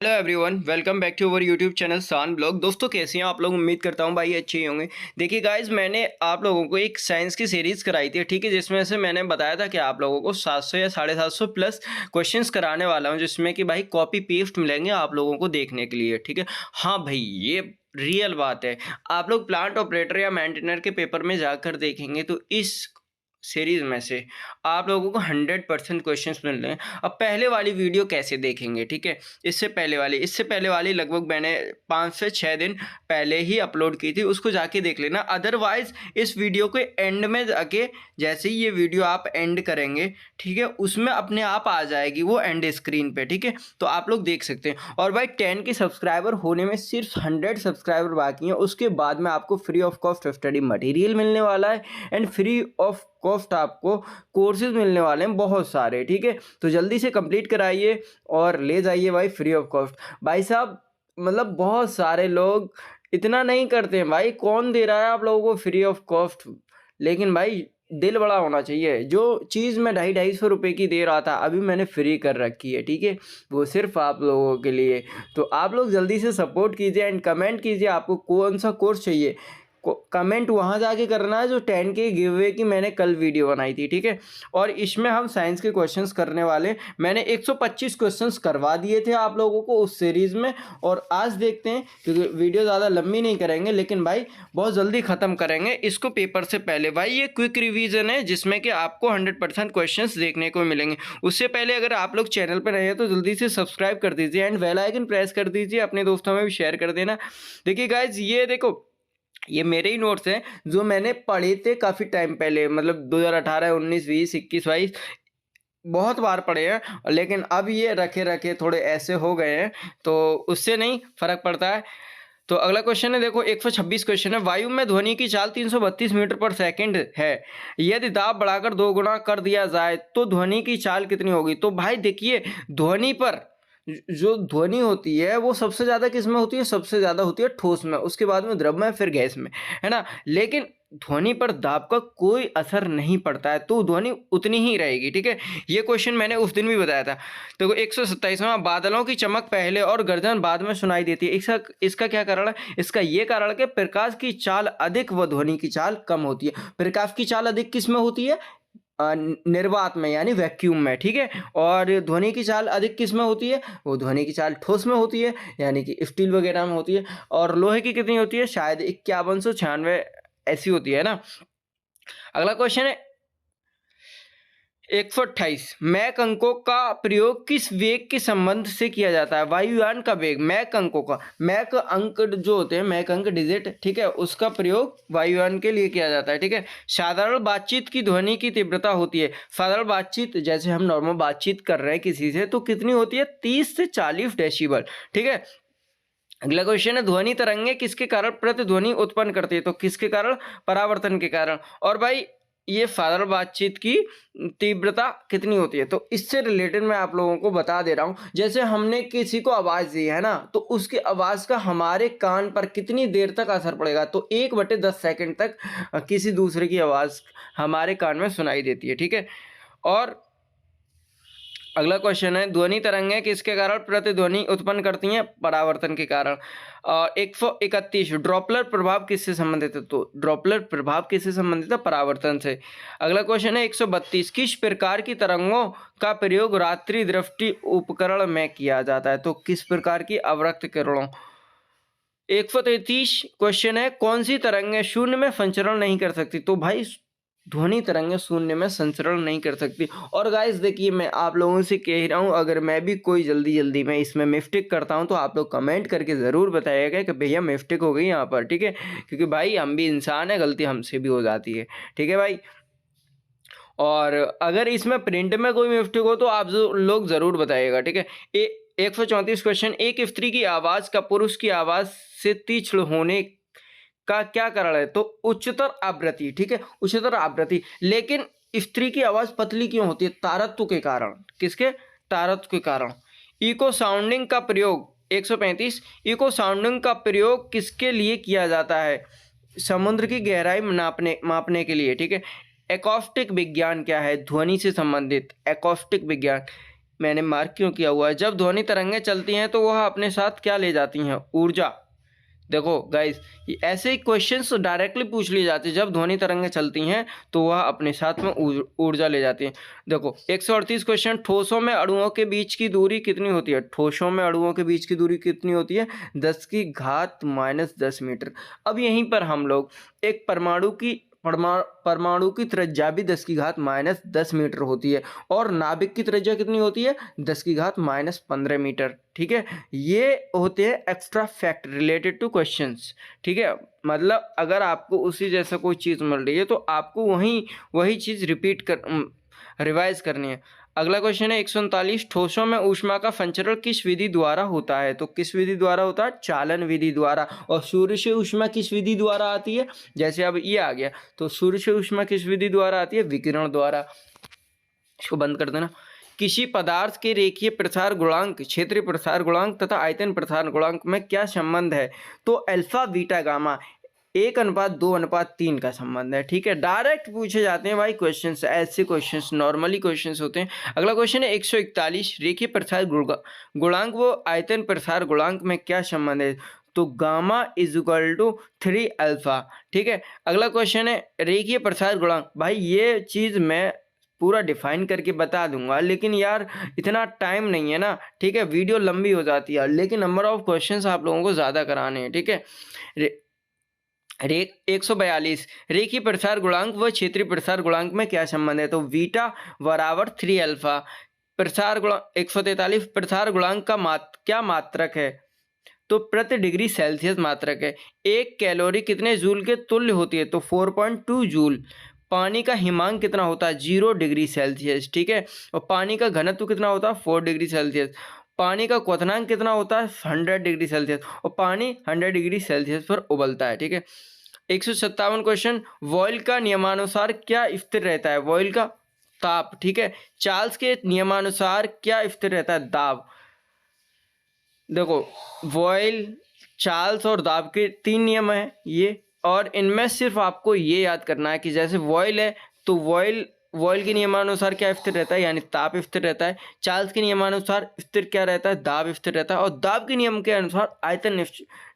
Hello everyone, welcome back to our YouTube channel सान blog. दोस्तों कैसे हैं आप लोग? उम्मीद करता हूं भाई अच्छे ही होंगे। देखिए गाइज, मैंने आप लोगों को एक साइंस की सीरीज़ कराई थी, ठीक है, जिसमें से मैंने बताया था कि आप लोगों को 700 या 750 प्लस क्वेश्चंस कराने वाला हूं, जिसमें कि भाई कॉपी पेस्ट मिलेंगे आप लोगों को देखने के लिए, ठीक है। हाँ भाई, ये रियल बात है। आप लोग प्लांट ऑपरेटर या मेंटेनर के पेपर में जाकर देखेंगे तो इस सीरीज में से आप लोगों को 100% क्वेश्चंस मिल रहे हैं। अब पहले वाली वीडियो कैसे देखेंगे, ठीक है, इससे पहले वाली लगभग मैंने 5 से 6 दिन पहले ही अपलोड की थी, उसको जाके देख लेना। अदरवाइज इस वीडियो के एंड में जाके, जैसे ही ये वीडियो आप एंड करेंगे, ठीक है, उसमें अपने आप आ जाएगी वो एंड स्क्रीन पे, ठीक है, तो आप लोग देख सकते हैं। और भाई 10 के सब्सक्राइबर होने में सिर्फ 100 सब्सक्राइबर बाकी हैं, उसके बाद में आपको free of cost study material मिलने वाला है एंड फ्री ऑफ कॉस्ट आपको कोर्सेज मिलने वाले हैं बहुत सारे, ठीक है। तो जल्दी से कंप्लीट कराइए और ले जाइए भाई फ्री ऑफ कॉस्ट। भाई साहब, मतलब बहुत सारे लोग इतना नहीं करते हैं भाई, कौन दे रहा है आप लोगों को फ्री ऑफ कॉस्ट? लेकिन भाई दिल बड़ा होना चाहिए। जो चीज़ मैं 250-250 की दे रहा था, अभी मैंने फ्री कर रखी है, ठीक है, वो सिर्फ आप लोगों के लिए। तो आप लोग जल्दी से सपोर्ट कीजिए एंड कमेंट कीजिए आपको कौन सा कोर्स चाहिए। कमेंट वहाँ जाके करना है जो 10 के गिव अवे की मैंने कल वीडियो बनाई थी, ठीक है। और इसमें हम साइंस के क्वेश्चंस करने वाले, मैंने 125 क्वेश्चंस करवा दिए थे आप लोगों को उस सीरीज़ में। और आज देखते हैं, क्योंकि वीडियो ज़्यादा लंबी नहीं करेंगे, लेकिन भाई बहुत जल्दी ख़त्म करेंगे इसको पेपर से पहले। भाई ये क्विक रिवीजन है जिसमें कि आपको 100% क्वेश्चंस देखने को मिलेंगे। उससे पहले अगर आप लोग चैनल पर नए हैं तो जल्दी से सब्सक्राइब कर दीजिए एंड बेल आइकन प्रेस कर दीजिए, अपने दोस्तों में भी शेयर कर देना। देखिए गाइज, ये देखो, ये मेरे ही नोट्स हैं जो मैंने पढ़े थे काफ़ी टाइम पहले, मतलब 2018, 19, 20, 21, 22 बहुत बार पढ़े हैं। लेकिन अब ये रखे रखे थोड़े ऐसे हो गए हैं, तो उससे नहीं फ़र्क पड़ता है। तो अगला क्वेश्चन है, देखो 126 क्वेश्चन है। वायु में ध्वनि की चाल 332 मीटर पर सेकंड है। यदि दाब बढ़ाकर 2 गुना कर दिया जाए तो ध्वनि की चाल कितनी होगी? तो भाई देखिए, ध्वनि पर जो ध्वनि होती है वो सबसे ज़्यादा किस में होती है? सबसे ज़्यादा होती है ठोस में, उसके बाद में द्रव में, फिर गैस में, है ना। लेकिन ध्वनि पर दाब का कोई असर नहीं पड़ता है, तो ध्वनि उतनी ही रहेगी, ठीक है। ये क्वेश्चन मैंने उस दिन भी बताया था। तो 127वां, बादलों की चमक पहले और गर्जन बाद में सुनाई देती है। इसका क्या कारण है? इसका ये कारण है कि प्रकाश की चाल अधिक व ध्वनि की चाल कम होती है। प्रकाश की चाल अधिक किस में होती है? निर्वात में, यानी वैक्यूम में, ठीक है। और ध्वनि की चाल अधिक किस में होती है? वो ध्वनि की चाल ठोस में होती है, यानी कि स्टील वगैरह में होती है। और लोहे की कितनी होती है? शायद 5196 ऐसी होती है ना। अगला क्वेश्चन है 128, मैक अंकों का प्रयोग किस वेग के संबंध से किया जाता है? वायुयान का वेग, मैक अंकों का, मैक अंक जो होते हैं, मैक अंक डिजिट, ठीक है, उसका प्रयोग वायुयान के लिए किया जाता है, ठीक है। साधारण बातचीत की ध्वनि की तीव्रता होती है, साधारण बातचीत जैसे हम नॉर्मल बातचीत कर रहे हैं किसी से, तो कितनी होती है? 30 से 40 डेसिबल, ठीक है। अगला क्वेश्चन है, ध्वनि तरंगे किसके कारण प्रतिध्वनि उत्पन्न करती है? तो किसके कारण? परावर्तन के कारण। और भाई ये साधारण बातचीत की तीव्रता कितनी होती है? तो इससे रिलेटेड मैं आप लोगों को बता दे रहा हूँ। जैसे हमने किसी को आवाज़ दी है ना, तो उसकी आवाज़ का हमारे कान पर कितनी देर तक असर पड़ेगा? तो 1/10 सेकंड तक किसी दूसरे की आवाज़ हमारे कान में सुनाई देती है, ठीक है। और अगला क्वेश्चन है, ध्वनि तरंगें किसके कारण प्रतिध्वनि उत्पन्न करती हैं? परावर्तन के कारण। 131, ड्रॉपलर प्रभाव किससे संबंधित है? तो ड्रॉपलर प्रभाव किससे संबंधित है? परावर्तन से। अगला क्वेश्चन है 132, किस प्रकार की तरंगों का प्रयोग रात्रि दृष्टि उपकरण में किया जाता है? तो किस प्रकार की? अवरक्त किरणों। 133 क्वेश्चन है, कौन सी तरंगें शून्य में संचरण नहीं कर सकती? तो भाई ध्वनि तरंगें शून्य में संचरण नहीं कर सकती। और गाइस देखिए, मैं आप लोगों से कह रहा हूँ, अगर मैं भी कोई जल्दी में इसमें मिस्टेक करता हूँ तो आप लोग कमेंट करके ज़रूर बताइएगा कि भैया मिस्टेक हो गई यहाँ पर, ठीक है। क्योंकि भाई हम भी इंसान है, गलती हमसे भी हो जाती है, ठीक है भाई। और अगर इसमें प्रिंट में कोई मिस्टेक हो तो आप लोग ज़रूर बताइएगा, ठीक है। 134 क्वेश्चन, एक स्त्री की आवाज़ का पुरुष की आवाज़ से तीक्ष्ण होने का क्या कारण है? तो उच्चतर आवृत्ति, ठीक है, उच्चतर आवृत्ति। लेकिन स्त्री की आवाज़ पतली क्यों होती है? तारत्व के कारण। किसके? तारत्व के कारण। इको साउंडिंग का प्रयोग 135, इको साउंडिंग का प्रयोग किसके लिए किया जाता है? समुद्र की गहराई मापने के लिए, ठीक है। एकॉस्टिक विज्ञान क्या है? ध्वनि से संबंधित एकॉस्टिक विज्ञान मैंने मार्क क्यों किया हुआ है। जब ध्वनि तरंगें चलती हैं तो वह अपने साथ क्या ले जाती हैं? ऊर्जा। देखो गाइस, ऐसे ही क्वेश्चंस डायरेक्टली पूछ लिए जाते हैं। जब ध्वनि तरंगें चलती हैं तो वह अपने साथ में ऊर्जा ले जाती हैं। देखो 138 क्वेश्चन, ठोसों में अणुओं के बीच की दूरी कितनी होती है? ठोसों में अणुओं के बीच की दूरी कितनी होती है? 10⁻⁻10 मीटर। अब यहीं पर हम लोग एक परमाणु की त्रिज्या भी 10⁻⁻10 मीटर होती है और नाभिक की त्रिज्या कितनी होती है? 10⁻⁻15 मीटर। ठीक है, ये होते हैं extra fact related two questions. ठीक है, मतलब अगर आपको उसी जैसा कोई चीज़ मिल रही है तो आपको वही चीज़ रिवाइज करनी है। अगला क्वेश्चन है 139, ठोसों में ऊष्मा का संचरण किस विधि द्वारा होता है? तो किस विधि द्वारा होता है? चालन विधि द्वारा। और सूर्य से ऊष्मा किस विधि द्वारा आती है? जैसे अब ये आ गया, तो सूर्य से ऊष्मा किस विधि द्वारा आती है? विकिरण द्वारा। इसको बंद कर देना। किसी पदार्थ के रेखीय प्रसार गुणांक, क्षेत्रीय प्रसार गुणांक तथा आयतन प्रसार गुणांक में क्या संबंध है? तो अल्फा बीटा गामा 1:2:3 का संबंध है। ठीक है, डायरेक्ट पूछे जाते हैं भाई क्वेश्चंस, ऐसे क्वेश्चंस नॉर्मली क्वेश्चंस होते हैं। अगला क्वेश्चन है 141, रेखीय प्रसार गुणांक व आयतन प्रसार गुणांक में क्या संबंध है? तो gamma is equal to 3 alpha. ठीक है, अगला क्वेश्चन है रेखीय प्रसार गुणांक। भाई ये चीज़ मैं पूरा डिफाइन करके बता दूंगा, लेकिन यार इतना टाइम नहीं है ना। ठीक है, वीडियो लंबी हो जाती है, लेकिन नंबर ऑफ क्वेश्चंस आप लोगों को ज़्यादा कराने हैं। ठीक है, 142, रेखीय प्रसार गुणांक व क्षेत्रीय प्रसार गुणांक में क्या संबंध है? तो बीटा बराबर 3 अल्फा। प्रसार गुणांक 143, प्रसार गुणांक का क्या मात्रक है? तो प्रति डिग्री सेल्सियस मात्रक है। 1 कैलोरी कितने जूल के तुल्य होती है? तो 4.2 जूल। पानी का हिमांक कितना होता है? 0 डिग्री सेल्सियस। ठीक है, और पानी का घनत्व कितना होता है? 4 डिग्री सेल्सियस। पानी का क्वथनांक कितना होता है? 100 डिग्री सेल्सियस। और पानी 100 डिग्री सेल्सियस पर उबलता है। ठीक है, 157 क्वेश्चन, वॉयल का नियमानुसार क्या स्थिर रहता है? वॉयल का ताप। ठीक है, चार्ल्स के नियमानुसार क्या स्थिर रहता है? दाब। देखो वॉयल, चार्ल्स और दाब के 3 नियम हैं ये, और इनमें सिर्फ आपको ये याद करना है कि जैसे वॉयल है तो वॉयल के नियमानुसार क्या स्थिर रहता है? यानी ताप स्थिर रहता है। चार्ल्स के नियमानुसार स्थिर क्या रहता है? दाब स्थिर रहता है। और दाब के नियम के अनुसार आयतन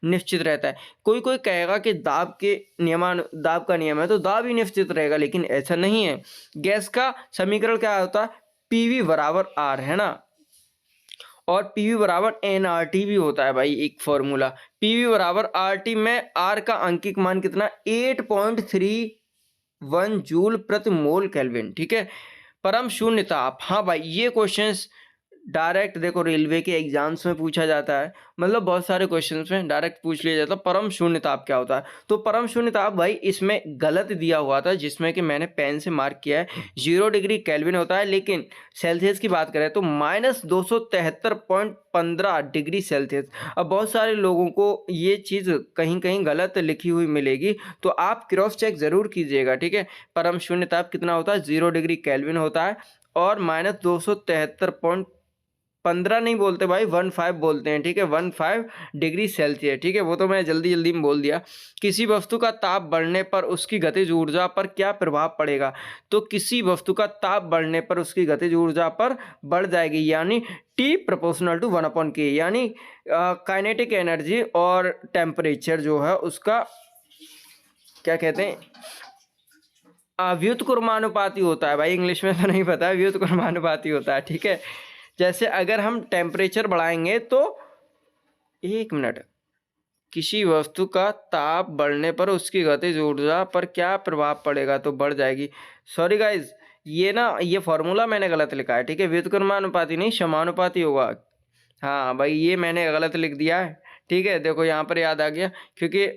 निश्चित रहता है। कोई कहेगा कि दाब का नियम है तो दाब ही निश्चित रहेगा, लेकिन ऐसा नहीं है। गैस का समीकरण क्या होता है? पीवी बराबर आर, है ना, और पीवी बराबर एनआरटी भी होता है भाई एक फॉर्मूला। पीवी बराबर आरटी में आर का अंकिक मान कितना? 8.31 जूल प्रति मोल केल्विन। ठीक है, परम शून्य ताप। हाँ भाई, ये क्वेश्चंस डायरेक्ट देखो रेलवे के एग्जाम्स में पूछा जाता है, मतलब बहुत सारे क्वेश्चंस में डायरेक्ट पूछ लिया जाता है परम शून्य ताप क्या होता है। तो परम शून्य ताप भाई इसमें गलत दिया हुआ था, जिसमें कि मैंने पेन से मार्क किया है। 0 डिग्री केल्विन होता है, लेकिन सेल्सियस की बात करें तो -273.15 डिग्री सेल्सियस। अब बहुत सारे लोगों को ये चीज़ कहीं कहीं गलत लिखी हुई मिलेगी, तो आप क्रॉस चेक ज़रूर कीजिएगा। ठीक है, परम शून्य ताप कितना होता है? 0 डिग्री केल्विन होता है, और -273.15 नहीं बोलते भाई, 15 बोलते हैं। ठीक है, 15 डिग्री सेल्सियस। ठीक है, वो तो मैं जल्दी में बोल दिया। किसी वस्तु का ताप बढ़ने पर उसकी गतिज ऊर्जा पर क्या प्रभाव पड़ेगा? तो किसी वस्तु का ताप बढ़ने पर उसकी गतिज ऊर्जा पर बढ़ जाएगी, यानी T प्रोपोर्शनल टू 1/k, यानी काइनेटिक एनर्जी और टेम्परेचर जो है उसका क्या कहते हैं? व्युत्क्रमानुपाती होता है भाई, इंग्लिश में तो नहीं पता, व्युत्क्रमानुपाती होता है। ठीक है, जैसे अगर हम टेम्परेचर बढ़ाएंगे तो 1 मिनट, किसी वस्तु का ताप बढ़ने पर उसकी गतिज ऊर्जा पर क्या प्रभाव पड़ेगा? तो बढ़ जाएगी। सॉरी गाइज, ये फॉर्मूला मैंने गलत लिखा है। ठीक है, व्युत्क्रमानुपाती नहीं, समानुपाती होगा। हाँ भाई, ये मैंने गलत लिख दिया है। ठीक है, देखो यहाँ पर याद आ गया, क्योंकि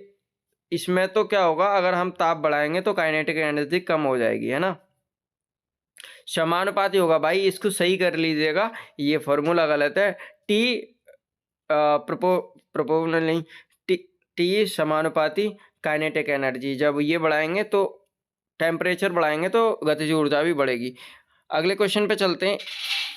इसमें तो क्या होगा, अगर हम ताप बढ़ाएंगे तो काइनेटिक एनर्जी कम हो जाएगी, है ना। समानुपाती होगा भाई, इसको सही कर लीजिएगा, ये फॉर्मूला गलत है। टी प्रोपोर्शनल नहीं, टी समानुपाती काइनेटिक एनर्जी। जब ये बढ़ाएंगे तो टेम्परेचर बढ़ाएंगे तो गतिज ऊर्जा भी बढ़ेगी। अगले क्वेश्चन पे चलते हैं।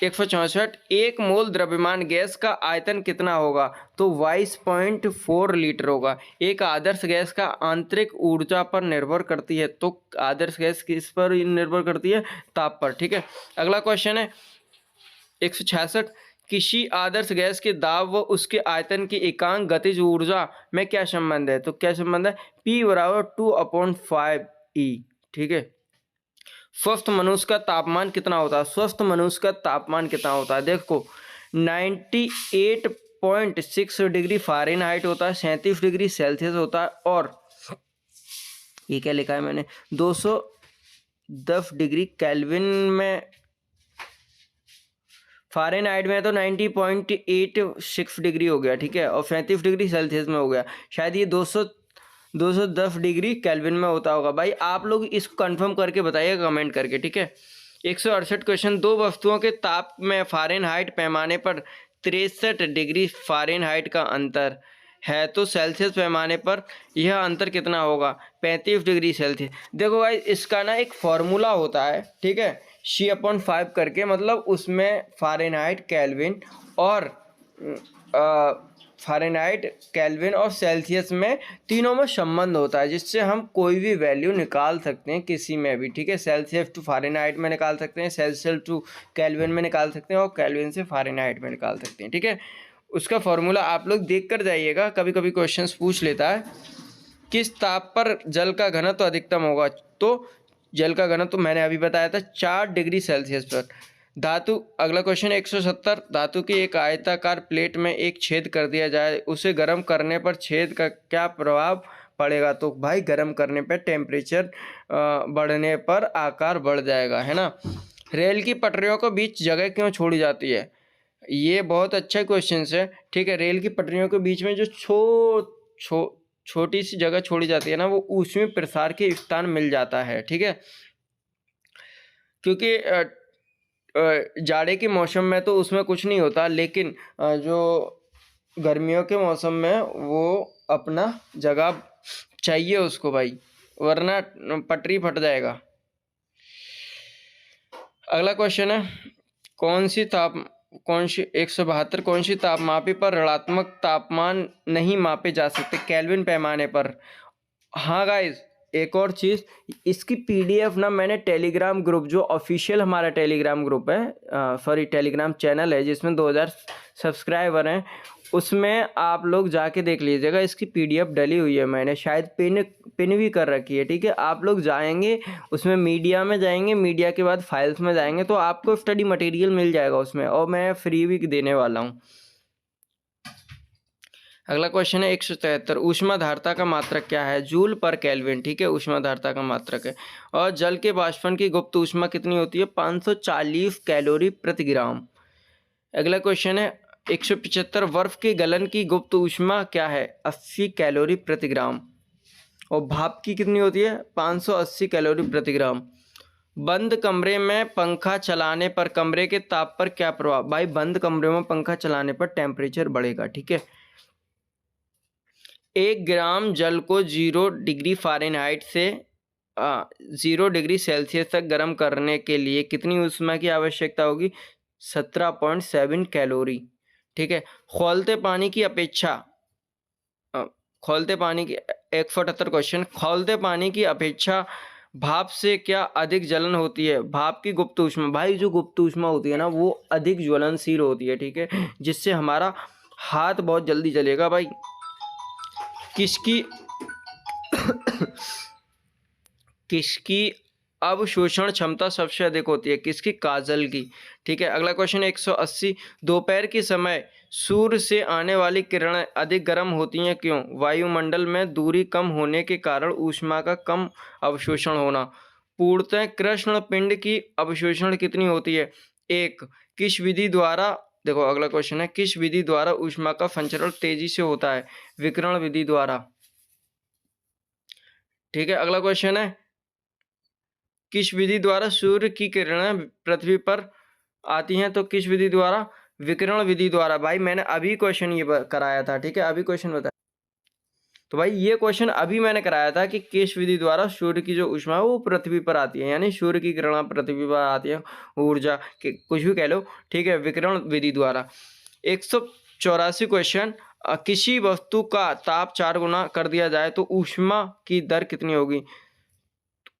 164, 1 मोल द्रव्यमान गैस का आयतन कितना होगा? तो 22.4 लीटर होगा। एक आदर्श गैस का आंतरिक ऊर्जा पर निर्भर करती है, तो आदर्श गैस किस पर निर्भर करती है? ताप पर। ठीक है, अगला क्वेश्चन है 166 किसी आदर्श गैस के दाब व उसके आयतन की एकांक गतिज ऊर्जा में क्या संबंध है? तो क्या संबंध है? P बराबर 2/5E। ठीक है। स्वस्थ मनुष्य का तापमान कितना होता है? स्वस्थ मनुष्य का तापमान कितना होता है? देखो 98.6 डिग्री फ़ारेनहाइट होता है, 37 डिग्री सेल्सियस होता है, और ये क्या लिखा है मैंने, 210 डिग्री केल्विन में। फ़ारेनहाइट में तो 90.86 डिग्री हो गया, ठीक है, और 37 डिग्री सेल्सियस में हो गया। शायद ये 210 डिग्री केल्विन में होता होगा। भाई आप लोग इसको कंफर्म करके बताइएगा कमेंट करके, ठीक है। 168 क्वेश्चन, दो वस्तुओं के ताप में फ़ारेनहाइट पैमाने पर 63 डिग्री फ़ारेनहाइट का अंतर है, तो सेल्सियस पैमाने पर यह अंतर कितना होगा? 35 डिग्री सेल्सियस। देखो भाई इसका ना एक फॉर्मूला होता है, ठीक है, C/5 करके, मतलब उसमें फ़ारेनहाइट, केल्विन और फ़ारेनहाइट, केल्विन और सेल्सियस में तीनों में संबंध होता है, जिससे हम कोई भी वैल्यू निकाल सकते हैं किसी में भी, ठीक है। सेल्सियस टू फ़ारेनहाइट में निकाल सकते हैं, सेल्सियस टू केल्विन में निकाल सकते हैं, और केल्विन से फ़ारेनहाइट में निकाल सकते हैं, ठीक है। उसका फॉर्मूला आप लोग देख कर जाइएगा, कभी कभी क्वेश्चंस पूछ लेता है। किस ताप पर जल का घनत्व अधिकतम होगा? तो जल का घनत्व मैंने अभी बताया था 4 डिग्री सेल्सियस पर। धातु, अगला क्वेश्चन 170, धातु की एक आयताकार प्लेट में एक छेद कर दिया जाए, उसे गर्म करने पर छेद का क्या प्रभाव पड़ेगा? तो भाई गर्म करने पर टेम्परेचर बढ़ने पर आकार बढ़ जाएगा, है ना। रेल की पटरियों को बीच जगह क्यों छोड़ी जाती है? ये बहुत अच्छा क्वेश्चन है, ठीक है। रेल की पटरियों के बीच में जो छोटी सी जगह छोड़ी जाती है ना, वो ऊष्मीय प्रसार के स्थान मिल जाता है, ठीक है। क्योंकि जाड़े के मौसम में तो उसमें कुछ नहीं होता, लेकिन जो गर्मियों के मौसम में वो अपना जगह चाहिए उसको भाई, वरना पटरी फट जाएगा। अगला क्वेश्चन है, कौन सी 172 कौन सी तापमापी पर ऋणात्मक तापमान नहीं मापे जा सकते केल्विन पैमाने पर? हाँ गाइज, एक और चीज़, इसकी पीडीएफ ना मैंने टेलीग्राम ग्रुप, जो ऑफिशियल हमारा टेलीग्राम ग्रुप है, सॉरी टेलीग्राम चैनल है, जिसमें 2000 सब्सक्राइबर हैं, उसमें आप लोग जाके देख लीजिएगा। इसकी पीडीएफ डली हुई है, मैंने शायद पिन भी कर रखी है, ठीक है। आप लोग जाएंगे उसमें, मीडिया में जाएंगे, मीडिया के बाद फाइल्स में जाएंगे, तो आपको स्टडी मटेरियल मिल जाएगा उसमें, और मैं फ्री भी देने वाला हूँ। अगला क्वेश्चन है 173, ऊष्माधारता का मात्रक क्या है? जूल पर केल्विन, ठीक है, ऊष्माधारता का मात्रक है। और जल के बाष्पन की गुप्त ऊष्मा कितनी होती है? 540 कैलोरी प्रति ग्राम। अगला क्वेश्चन है 175, बर्फ के गलन की गुप्त ऊष्मा क्या है? 80 कैलोरी प्रति ग्राम। और भाप की कितनी होती है? 580 कैलोरी प्रति ग्राम। बंद कमरे में पंखा चलाने पर कमरे के ताप पर क्या प्रभाव? भाई बंद कमरे में पंखा चलाने पर टेम्परेचर बढ़ेगा, ठीक है। 1 ग्राम जल को 0 डिग्री फ़ारेनहाइट से 0 डिग्री सेल्सियस तक गर्म करने के लिए कितनी ऊष्मा की आवश्यकता होगी? 17.7 कैलोरी, ठीक है। खौलते पानी की अपेक्षा, खौलते पानी की 178 क्वेश्चन, खौलते पानी की अपेक्षा भाप से क्या अधिक जलन होती है? भाप की गुप्त ऊष्मा, भाई जो गुप्त ऊष्मा होती है ना, वो अधिक ज्वलनशील होती है, ठीक है, जिससे हमारा हाथ बहुत जल्दी जलेगा भाई। किसकी किसकी अवशोषण क्षमता सबसे अधिक होती है? किसकी? काजल की, ठीक है। अगला क्वेश्चन 180, दोपहर के समय सूर्य से आने वाली किरणें अधिक गर्म होती हैं, क्यों? वायुमंडल में दूरी कम होने के कारण ऊष्मा का कम अवशोषण होना। पूर्णतः कृष्ण पिंड की अवशोषण कितनी होती है? 1। किस विधि द्वारा, देखो अगला क्वेश्चन है, किस विधि द्वारा ऊष्मा का संचरण तेजी से होता है? विकिरण विधि द्वारा, ठीक है। अगला क्वेश्चन है, किस विधि द्वारा सूर्य की किरणें पृथ्वी पर आती हैं? तो किस विधि द्वारा? विकिरण विधि द्वारा। भाई मैंने अभी क्वेश्चन ये कराया था, ठीक है, अभी क्वेश्चन बताया। तो भाई ये क्वेश्चन अभी मैंने कराया था कि किस विधि द्वारा सूर्य की जो ऊष्मा है वो पृथ्वी पर आती है, यानी सूर्य की किरणें पृथ्वी पर आती है, ऊर्जा के कुछ भी कह लो, ठीक है, विकिरण विधि द्वारा। 184 क्वेश्चन, किसी वस्तु का ताप 4 गुना कर दिया जाए तो ऊष्मा की दर कितनी होगी?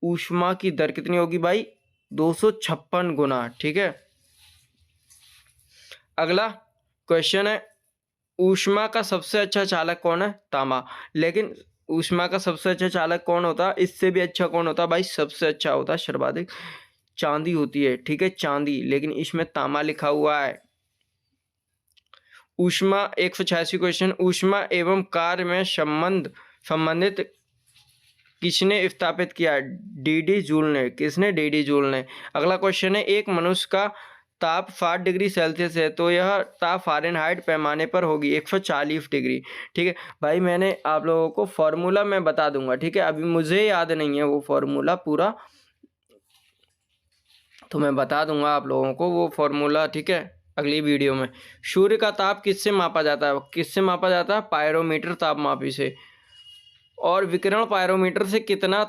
ऊष्मा की दर कितनी होगी भाई? 256 गुना, ठीक है। अगला क्वेश्चन है, ऊष्मा का सबसे अच्छा चालक कौन है? तांबा। लेकिन ऊष्मा का सबसे अच्छा चालक कौन होता है? इससे भी अच्छा कौन होता है भाई? सबसे अच्छा होता है सर्वाधिक चांदी होती है, ठीक है, चांदी, लेकिन इसमें तांबा लिखा हुआ है। ऊष्मा 186 क्वेश्चन, ऊष्मा एवं कार्य में संबंधित किसने स्थापित किया? डी जूल ने। किसने? डी जूल ने। अगला क्वेश्चन है, एक मनुष्य का ताप 60 डिग्री सेल्सियस है तो यह ताप फ़ारेनहाइट पैमाने पर होगी 140 डिग्री। ठीक है भाई, मैंने आप लोगों को फॉर्मूला मैं बता दूंगा, ठीक है, अभी मुझे याद नहीं है वो फॉर्मूला पूरा, तो मैं बता दूंगा आप लोगों को वो फॉर्मूला, ठीक है, अगली वीडियो में। सूर्य का ताप किससे मापा जाता है? किससे मापा जाता है? पायरोमीटर तापमापी से। और विकिरण पायरोमीटर से कितना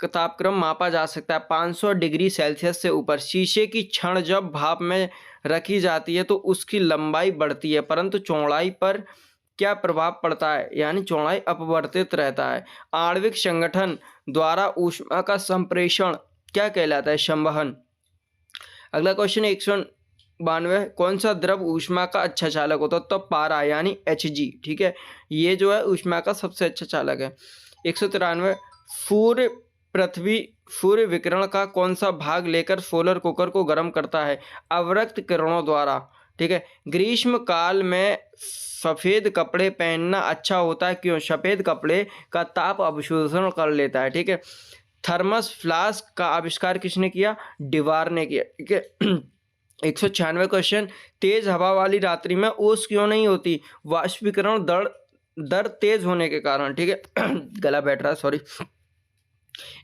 तापक्रम मापा जा सकता है? 500 डिग्री सेल्सियस से ऊपर। शीशे की छड़ जब भाप में रखी जाती है तो उसकी लंबाई बढ़ती है, परंतु चौड़ाई पर क्या प्रभाव पड़ता है? यानी चौड़ाई अपवर्तित रहता है। आणविक संगठन द्वारा ऊष्मा का संप्रेषण क्या कहलाता है? संवहन। अगला क्वेश्चन 192, कौन सा द्रव ऊष्मा का अच्छा चालक होता है? तो पारा यानी Hg, ठीक है, ये जो है ऊष्मा का सबसे अच्छा चालक है। 193, सूर्य विकिरण का कौन सा भाग लेकर सोलर कुकर को गर्म करता है? अवरक्त किरणों द्वारा, ठीक है। ग्रीष्म काल में सफ़ेद कपड़े पहनना अच्छा होता है, क्यों? सफ़ेद कपड़े का ताप अवशोषण कर लेता है, ठीक है। थर्मस फ्लास्क का आविष्कार किसने किया? डिवार ने किया, ठीक है। 196 क्वेश्चन, तेज हवा वाली रात्रि में ओस क्यों नहीं होती? वाष्पीकरण दर तेज होने के कारण, ठीक है। गला बैठ रहा है, सॉरी।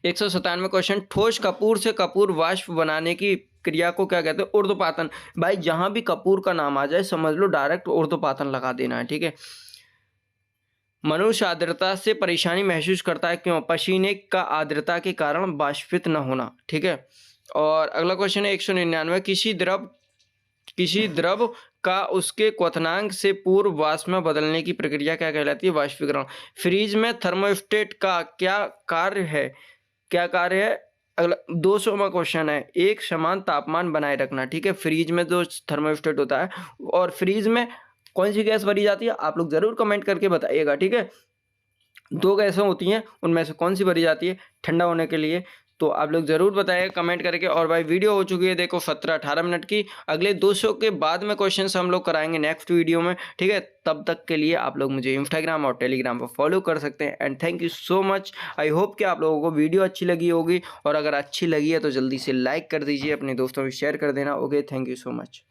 197 क्वेश्चन, ठोस कपूर से कपूर वाष्प बनाने की क्रिया को क्या कहते हैं? ऊर्ध्वपातन। भाई जहां भी कपूर का नाम आ जाए समझ लो डायरेक्ट ऊर्ध्वपातन लगा देना है, ठीक है। मनुष्य आर्द्रता से परेशानी महसूस करता है, क्यों? पसीने का आर्द्रता के कारण वाष्पित न होना, ठीक है। और अगला क्वेश्चन है 199, किसी द्रव का उसके क्वथनांक से पूर्व वाष्प में बदलने की प्रक्रिया क्या कहलाती है? वाष्पीकरण। फ्रीज में थर्मोस्टेट का क्या कार्य है? अगला 200वां क्वेश्चन है, एक समान तापमान बनाए रखना, ठीक है। फ्रीज में जो थर्मोस्टेट होता है, और फ्रीज में कौन सी गैस भरी जाती है? आप लोग जरूर कमेंट करके बताइएगा, ठीक है। 2 गैसें होती हैं, उनमें से कौन सी भरी जाती है ठंडा होने के लिए? तो आप लोग ज़रूर बताइएगा कमेंट करके। और भाई वीडियो हो चुकी है देखो 17-18 मिनट की। अगले 200 के बाद में क्वेश्चंस हम लोग कराएंगे नेक्स्ट वीडियो में, ठीक है। तब तक के लिए आप लोग मुझे इंस्टाग्राम और टेलीग्राम पर फॉलो कर सकते हैं। And thank you so much. I hope कि आप लोगों को वीडियो अच्छी लगी होगी, और अगर अच्छी लगी है तो जल्दी से लाइक कर दीजिए, अपने दोस्तों में शेयर कर देना। Okay, thank you so much.